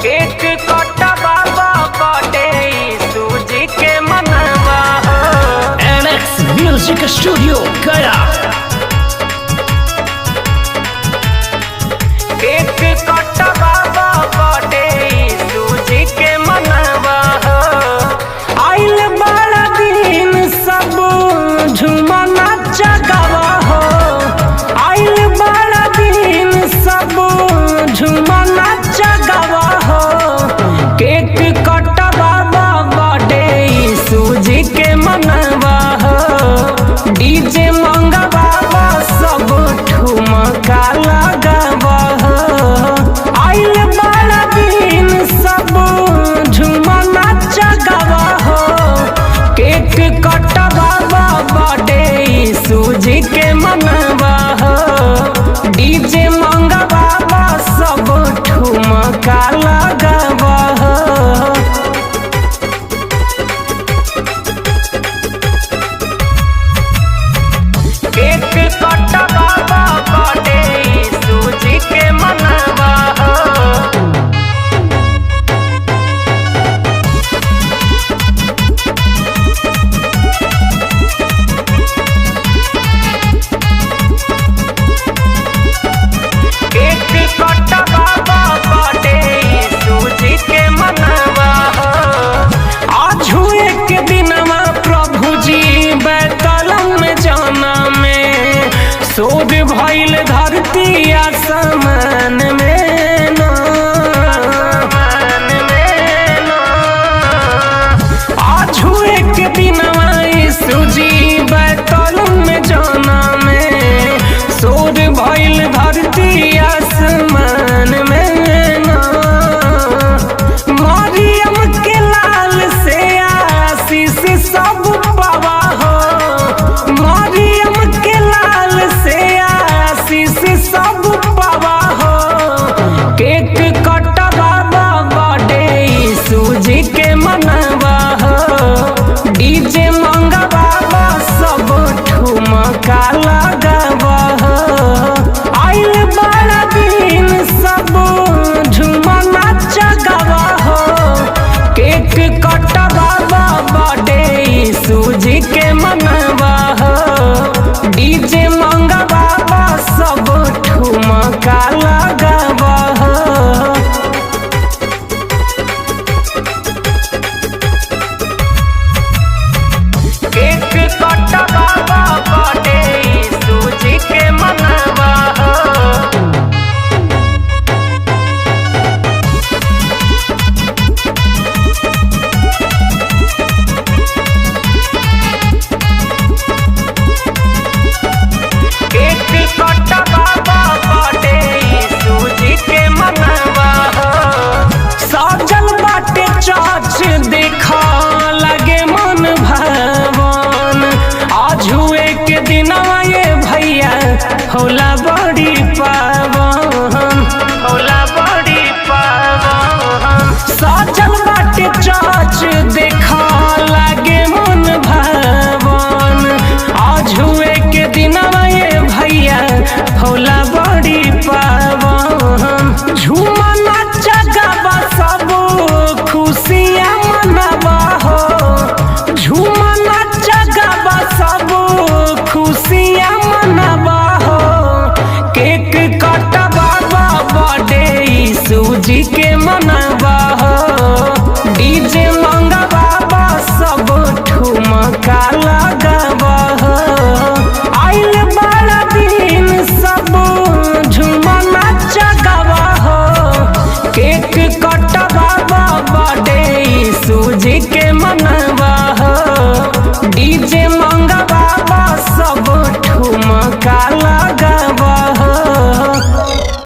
Cake कटवा birthday सूजी के मनवा NX Music Studio गया। केक कटवा बर्थडे सूजी के मनवा आइल बड़ा दिन सब झूमा नाचा गावा हो। आइल बड़ा दिन सब झूमा नाचा गावा हो। केक कटवा बर्थडे सूजी के मनवा डीजे मंगवा सब ठुमका लगावा। आइल बड़ा दिन सब झूमा नाचा गावा हो। केक कटवा बर्थडे सूजी के मनवा डीजे मंगवा सब ठुमका लगावा। केक कटवा बर्थडे सूजी के मनवा केक कटवा बर्थडे सूजी के मनवा आज एक दिनवा प्रभु जी बैतलम में जाना में शोध भइल धरती आसमान में ना। आज एक दिनवा सूजी बैतलम में जाना में शोध भइल धरती आसमान में ना। मरियम के लाल से आशीष सब पावा हो। मरियम के लाल से आशीष सब पावा हो। केक कटवा बर्थडे सूजी के मनवा डीजे मंगवा सब ठुमका लगावा। आइल बड़ा दिन सब झूमा नाचा गावा हो। केक कटवा बर्थडे सूजी के मनवा डीजे मंगवा सब ठुमका लगावा। केक कटवा बर्थडे सूजी के मनवा केक कटवा बर्थडे सूजी के मनवा सजल बाटे चर्च देखा लगे मन भवन। आज हुए के दिनवा ये भैया होला बड़ी पावन। होला बड़ी पावन सजल बाटे चर्च देखा लगे मन भवन। आज हुए के दिनवा ये भैया होला बड़ी पावन। झूमा नाचा गावा सब खुशियाँ मनावा हो। झूमा नाचा गावा सब खुशियाँ मनावा हो। केक कटवा बर्थडे सूजी के मनवा डीजे मंगवा सब ठुमका